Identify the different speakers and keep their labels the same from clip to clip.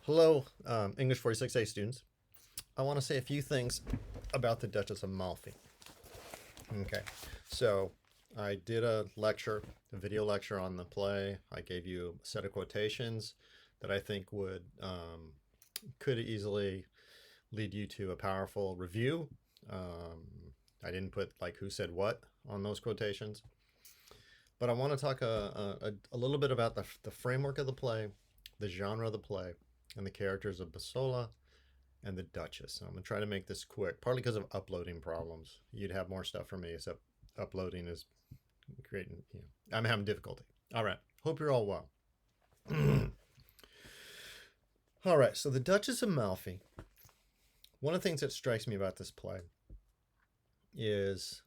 Speaker 1: Hello, English 46A students. I want to say a few things about the Duchess of Malfi. Okay, so I did a lecture, a video lecture on the play. I gave you a set of quotations that I think could easily lead you to a powerful review. I didn't put like who said what on those quotations, but I want to talk a little bit about the framework of the play, the genre of the play, and the characters of Bosola and the Duchess. I'm gonna try to make this quick, partly because of uploading problems. You'd have more stuff for me, except uploading is creating. I'm having difficulty. All right. Hope you're all well. All right. So the Duchess of Malfi. One of the things that strikes me about this play is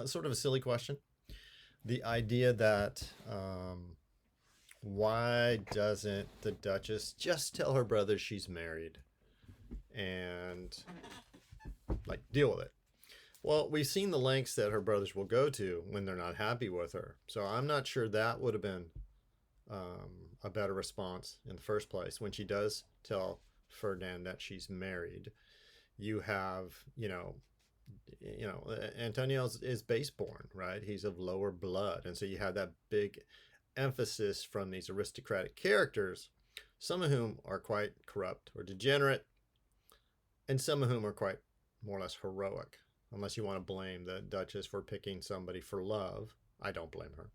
Speaker 1: sort of a silly question. The idea that why doesn't the Duchess just tell her brother she's married and like deal with it? Well, we've seen the lengths that her brothers will go to when they're not happy with her. So I'm not sure that would have been a better response in the first place. When she does tell Ferdinand that she's married, you have, Antonio is baseborn, right? He's of lower blood. And so you have that big emphasis from these aristocratic characters, some of whom are quite corrupt or degenerate, and some of whom are quite more or less heroic. Unless you want to blame the Duchess for picking somebody for love. I don't blame her.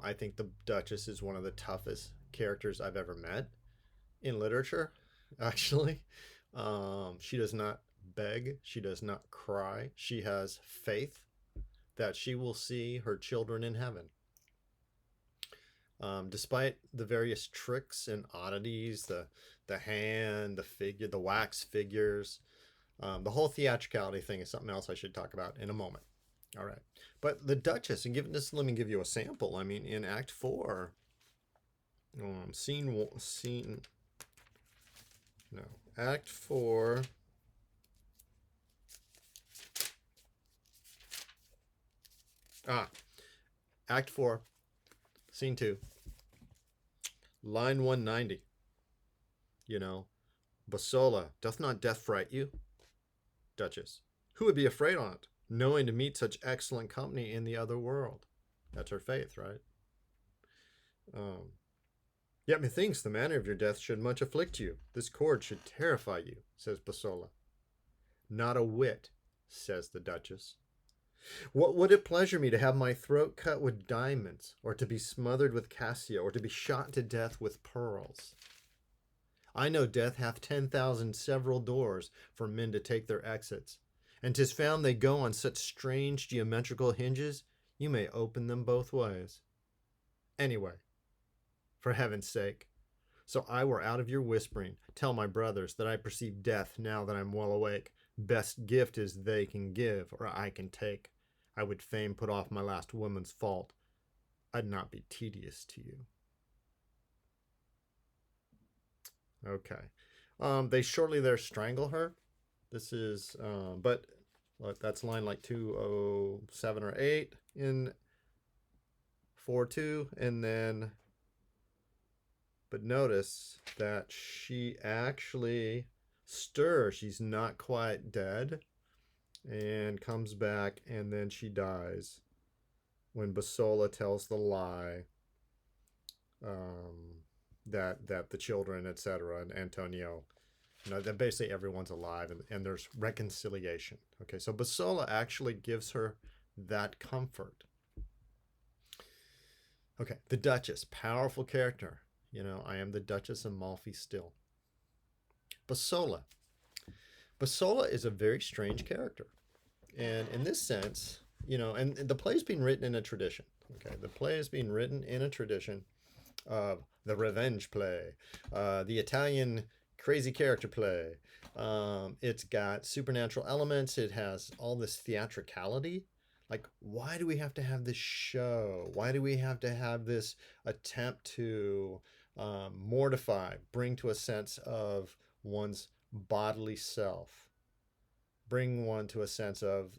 Speaker 1: I think the Duchess is one of the toughest characters I've ever met in literature, actually. She does not beg. She does not cry. She has faith that she will see her children in heaven. Despite the various tricks and oddities, the hand, the figure, the wax figures, the whole theatricality thing is something else I should talk about in a moment. All right, but the Duchess, and let me give you a sample. I mean, in Act 4, Act 4. Act 4, Scene 2, line 190. Bosola, doth not death fright you? Duchess, who would be afraid on't, knowing to meet such excellent company in the other world? That's her faith, right? Yet methinks the manner of your death should much afflict you. This cord should terrify you, says Bosola. Not a whit, says the Duchess. What would it pleasure me to have my throat cut with diamonds, or to be smothered with cassia, or to be shot to death with pearls? I know death hath 10,000 several doors for men to take their exits, and 'tis found they go on such strange geometrical hinges, you may open them both ways. Anyway, for heaven's sake, so I were out of your whispering, tell my brothers that I perceive death now that I'm well awake. Best gift is they can give, or I can take. I would fain put off my last woman's fault. I'd not be tedious to you. Okay. They shortly there strangle her. This is, but that's line like 207 or 8 in 4-2. And then, but notice that she actually stirs. She's not quite dead and comes back, and then she dies when Bosola tells the lie that the children, etc., and Antonio, that basically everyone's alive, and there's reconciliation. Okay, so Bosola actually gives her that comfort. Okay, the Duchess, powerful character. I am the Duchess of Malfi still. Bosola. Bosola is a very strange character. And in this sense, and the play's being written in a tradition. Okay, the play is being written in a tradition of the revenge play, the Italian crazy character play. It's got supernatural elements. It has all this theatricality. Like, why do we have to have this show? Why do we have to have this attempt to mortify, bring to a sense of one's bodily self, bring one to a sense of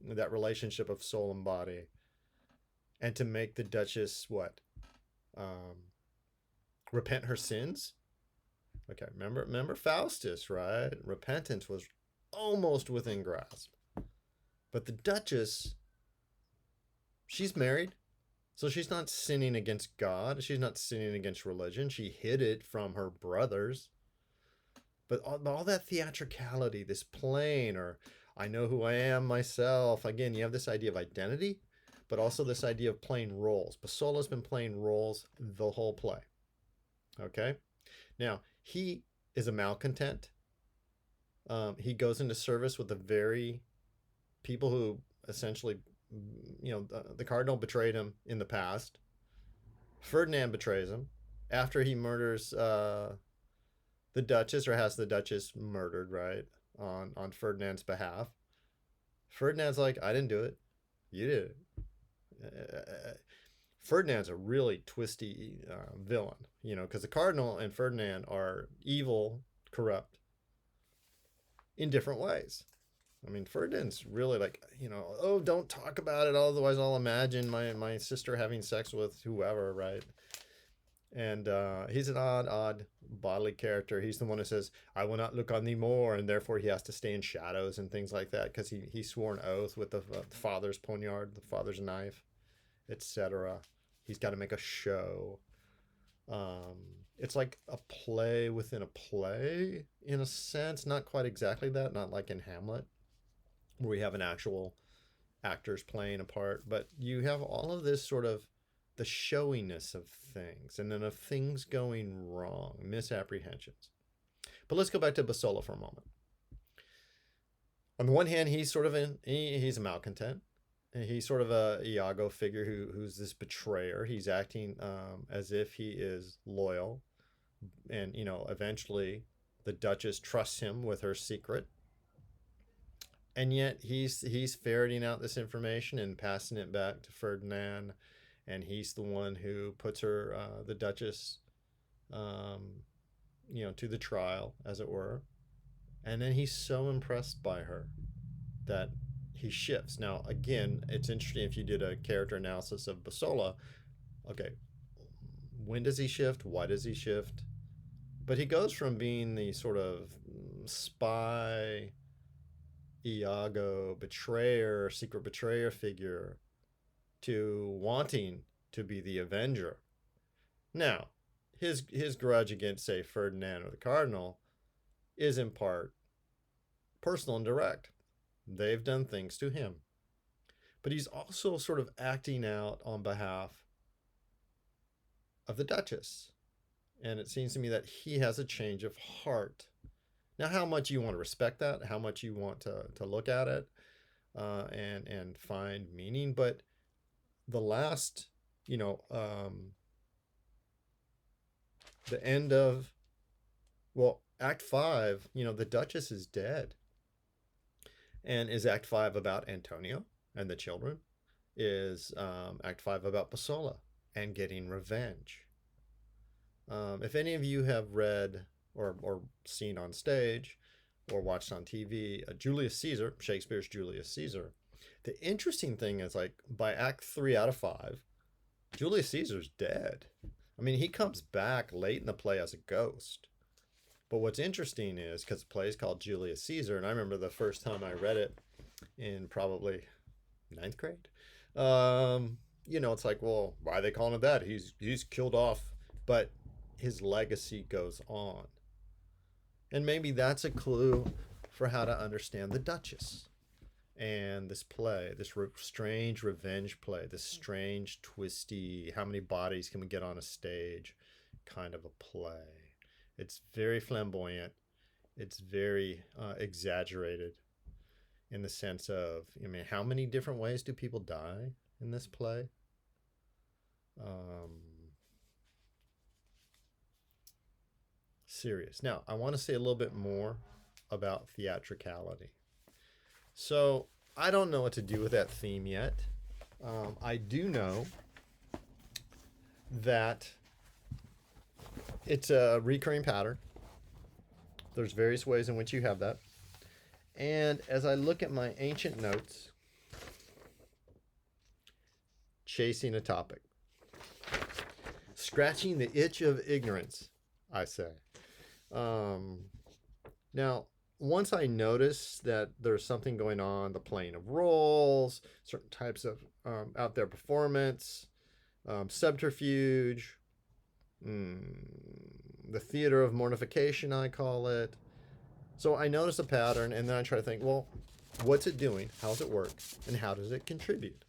Speaker 1: that relationship of soul and body, and to make the Duchess what? repent her sins. Okay, remember Faustus, right? Repentance was almost within grasp. But the Duchess, she's married, so she's not sinning against God. She's not sinning against religion. She hid it from her brothers. But all that theatricality, this playing, or I know who I am myself. Again, you have this idea of identity, but also this idea of playing roles. Bosola's been playing roles the whole play. Okay? Now, he is a malcontent. He goes into service with the very people who essentially, the cardinal betrayed him in the past. Ferdinand betrays him after he murders the Duchess, or has the Duchess murdered, right, on Ferdinand's behalf. Ferdinand's like, I didn't do it. You did it. Ferdinand's a really twisty villain, because the cardinal and Ferdinand are evil, corrupt in different ways. I mean, Ferdinand's really like, oh, don't talk about it, otherwise I'll imagine my sister having sex with whoever, right? And he's an odd bodily character. He's the one who says, I will not look on thee more, and therefore he has to stay in shadows and things like that, because he swore an oath with the father's poniard, the father's knife, etc. He's got to make a show. It's like a play within a play, in a sense. Not quite exactly that, not like in Hamlet, where we have an actual actors playing a part, but you have all of this sort of the showiness of things, and then of things going wrong, misapprehensions. But let's go back to Bosola for a moment. On the one hand, he's a malcontent. He's sort of a Iago figure who's this betrayer. He's acting as if he is loyal, and eventually the Duchess trusts him with her secret, and yet he's ferreting out this information and passing it back to Ferdinand. And he's the one who puts her, the Duchess, to the trial, as it were. And then he's so impressed by her that he shifts. Now, again, it's interesting if you did a character analysis of Bosola. Okay, when does he shift? Why does he shift? But he goes from being the sort of spy, Iago, betrayer, secret betrayer figure, to wanting to be the avenger. Now, his grudge against, say, Ferdinand or the cardinal is in part personal and direct. They've done things to him. But he's also sort of acting out on behalf of the Duchess. And it seems to me that he has a change of heart. Now, how much you want to respect that, how much you want to look at it and find meaning, but the last, the end of, Act 5, the Duchess is dead. And is Act 5 about Antonio and the children? Is Act 5 about Bosola and getting revenge? If any of you have read or seen on stage or watched on TV Julius Caesar, Shakespeare's Julius Caesar, the interesting thing is, like, by Act 3 out of 5, Julius Caesar's dead. I mean, he comes back late in the play as a ghost. But what's interesting is, because the play is called Julius Caesar, and I remember the first time I read it in probably 9th grade, it's like, well, why are they calling it that? He's killed off, but his legacy goes on. And maybe that's a clue for how to understand the Duchess. And this play, this strange revenge play, this strange, twisty, how many bodies can we get on a stage kind of a play. It's very flamboyant. It's very exaggerated in the sense of, how many different ways do people die in this play? Serious. Now, I want to say a little bit more about theatricality. So I don't know what to do with that theme yet. I do know that it's a recurring pattern. There's various ways in which you have that. And as I look at my ancient notes, chasing a topic. Scratching the itch of ignorance, I say. Now, once I notice that there's something going on, the playing of roles, certain types of out there performance, subterfuge, the theater of mortification, I call it. So I notice a pattern, and then I try to think, well, what's it doing? How does it work? And how does it contribute?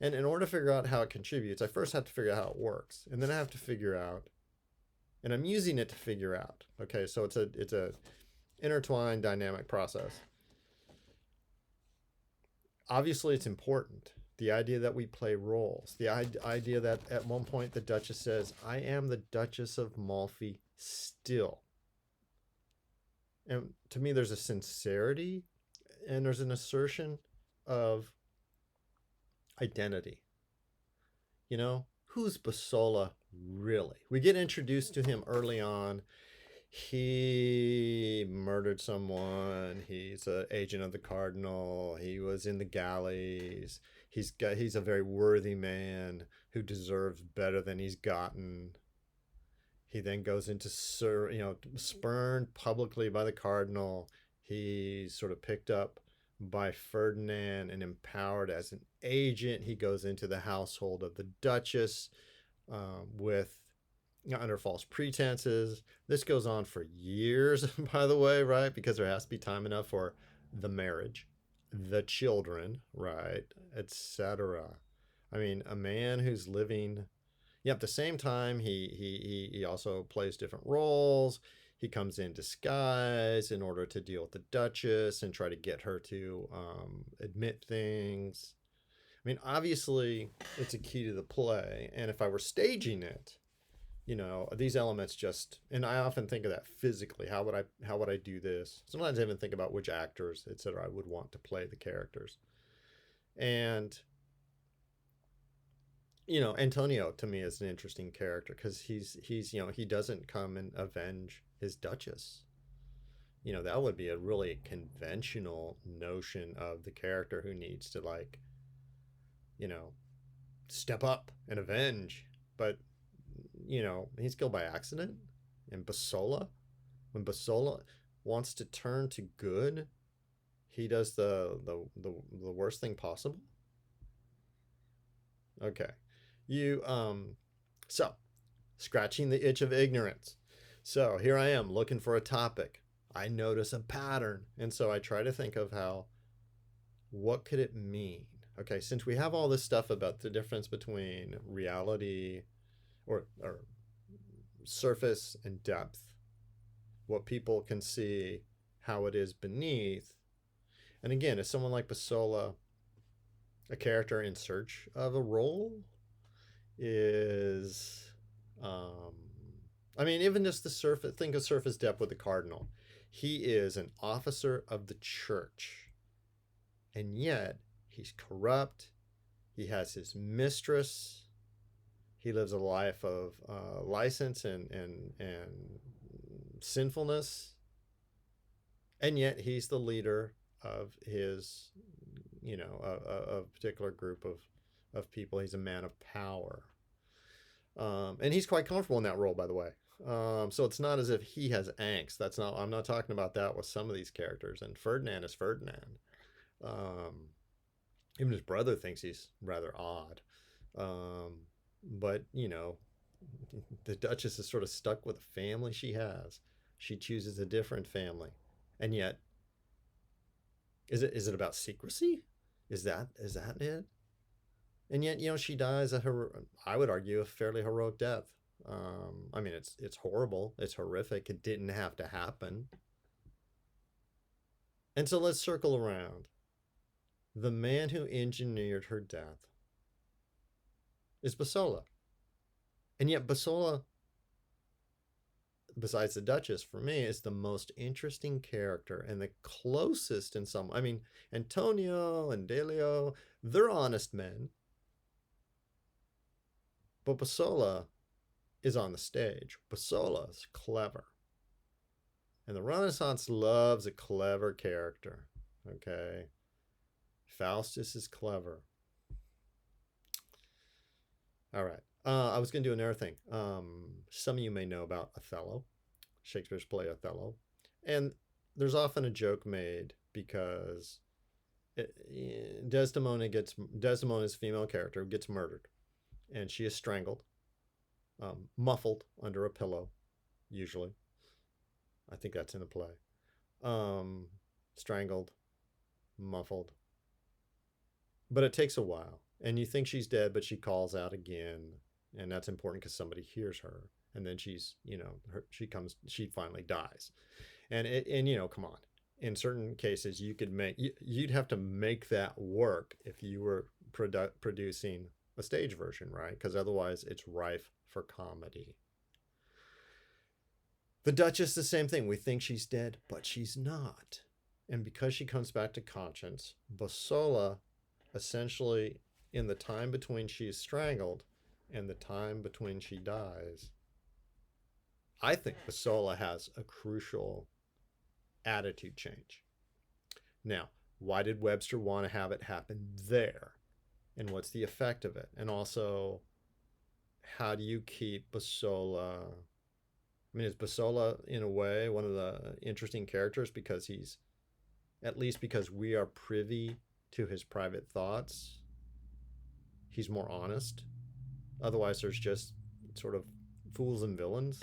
Speaker 1: And in order to figure out how it contributes, I first have to figure out how it works, and then I have to figure out, and I'm using it to figure out. Okay, so it's a intertwined dynamic process. Obviously, it's important. The idea that we play roles, the idea that at one point the Duchess says, "I am the Duchess of Malfi still." And to me, there's a sincerity and there's an assertion of identity. You know, who's Bosola really? We get introduced to him early on. He murdered someone. He's an agent of the cardinal. He was in the galleys. He's a very worthy man who deserves better than he's gotten. He then goes into spurned publicly by the cardinal. He's sort of picked up by Ferdinand and empowered as an agent. He goes into the household of the Duchess with under false pretenses. This goes on for years, by the way, right? Because there has to be time enough for the marriage, the children, right, etc. I mean, a man who's living. At the same time, he also plays different roles. He comes in disguise in order to deal with the Duchess and try to get her to admit things. I mean, obviously, it's a key to the play. And if I were staging it, these elements just, and I often think of that physically. How would I do this? Sometimes I even think about which actors, etc., I would want to play the characters. And Antonio to me is an interesting character because he doesn't come and avenge his Duchess. That would be a really conventional notion of the character who needs to step up and avenge. But he's killed by accident. And Bosola, when Bosola wants to turn to good, he does the worst thing possible. Okay. So scratching the itch of ignorance. So here I am looking for a topic. I notice a pattern. And so I try to think of what could it mean? Okay, since we have all this stuff about the difference between reality or surface and depth, what people can see, how it is beneath. And again, is someone like Bosola a character in search of a role? Is even just the surface, think of surface depth with the cardinal. He is an officer of the church, and yet he's corrupt. He has his mistress. He lives a life of license and sinfulness, and yet he's the leader of his a particular group of people. He's a man of power. And he's quite comfortable in that role, by the way. So it's not as if he has angst. I'm not talking about that with some of these characters. And Ferdinand is Ferdinand. Even his brother thinks he's rather odd. But, the Duchess is sort of stuck with the family she has. She chooses a different family. And yet, is it about secrecy? Is that it? And yet, she dies I would argue, a fairly heroic death. It's horrible. It's horrific. It didn't have to happen. And so let's circle around. The man who engineered her death is Bosola. And yet Bosola, besides the Duchess, for me, is the most interesting character and the closest in some. Antonio and Delio, they're honest men. But Bosola is on the stage. Bosola is clever. And the Renaissance loves a clever character. Okay? Faustus is clever. All right. I was going to do another thing. Some of you may know about Othello, Shakespeare's play Othello. And there's often a joke made because Desdemona's female character gets murdered, and she is strangled, muffled under a pillow, usually. I think that's in the play. Strangled, muffled. But it takes a while, and you think she's dead, but she calls out again, and that's important because somebody hears her, and then she finally dies, and come on. In certain cases, you'd have to make that work if you were producing a stage version, right? Because otherwise, it's rife for comedy. The Duchess, the same thing. We think she's dead, but she's not. And because she comes back to conscience, Bosola, essentially, in the time between she's strangled and the time between she dies, I think Bosola has a crucial attitude change. Now, why did Webster want to have it happen there? And what's the effect of it? And also, how do you keep Bosola? I mean, is Bosola, in a way, one of the interesting characters because because we are privy to his private thoughts, he's more honest. Otherwise, there's just sort of fools and villains.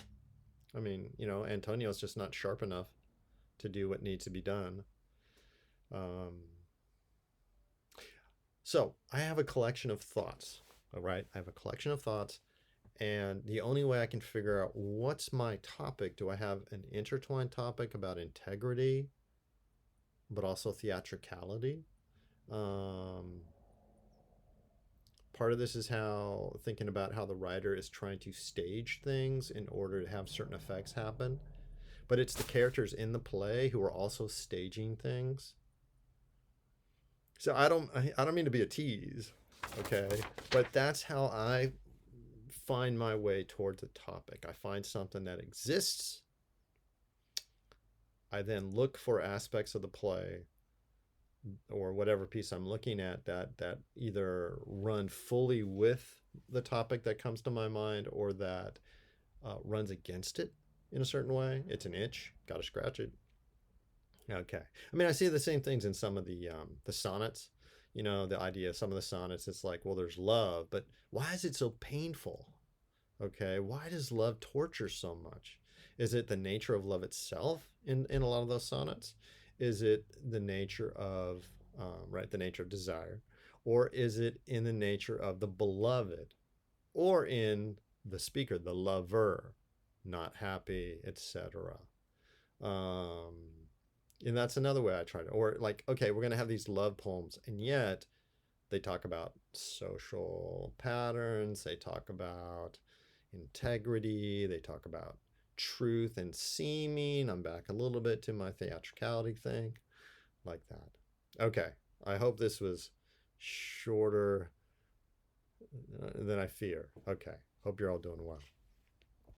Speaker 1: I mean, Antonio's just not sharp enough to do what needs to be done. So I have a collection of thoughts. All right, I have a collection of thoughts, and the only way I can figure out what's my topic, do I have an intertwined topic about integrity, but also theatricality? Part of this is thinking about how the writer is trying to stage things in order to have certain effects happen. But it's the characters in the play who are also staging things. So I don't mean to be a tease, okay? But that's how I find my way towards a topic. I find something that exists. I then look for aspects of the play or whatever piece I'm looking at that either run fully with the topic that comes to my mind or that runs against it in a certain way. It's an itch, gotta scratch it. Okay. I mean, I see the same things in some of the sonnets. The idea of some of the sonnets, it's like, well, there's love, but why is it so painful? Okay, why does love torture so much? Is it the nature of love itself in a lot of those sonnets? Is it the nature of the nature of desire, or is it in the nature of the beloved, or in the speaker, the lover, not happy, etc. And that's another way I try to, or like, okay, we're gonna have these love poems, and yet they talk about social patterns, they talk about integrity, they talk about truth and seeming. I'm back a little bit to my theatricality thing, like that. Okay, I hope this was shorter than I fear. Okay, hope you're all doing well.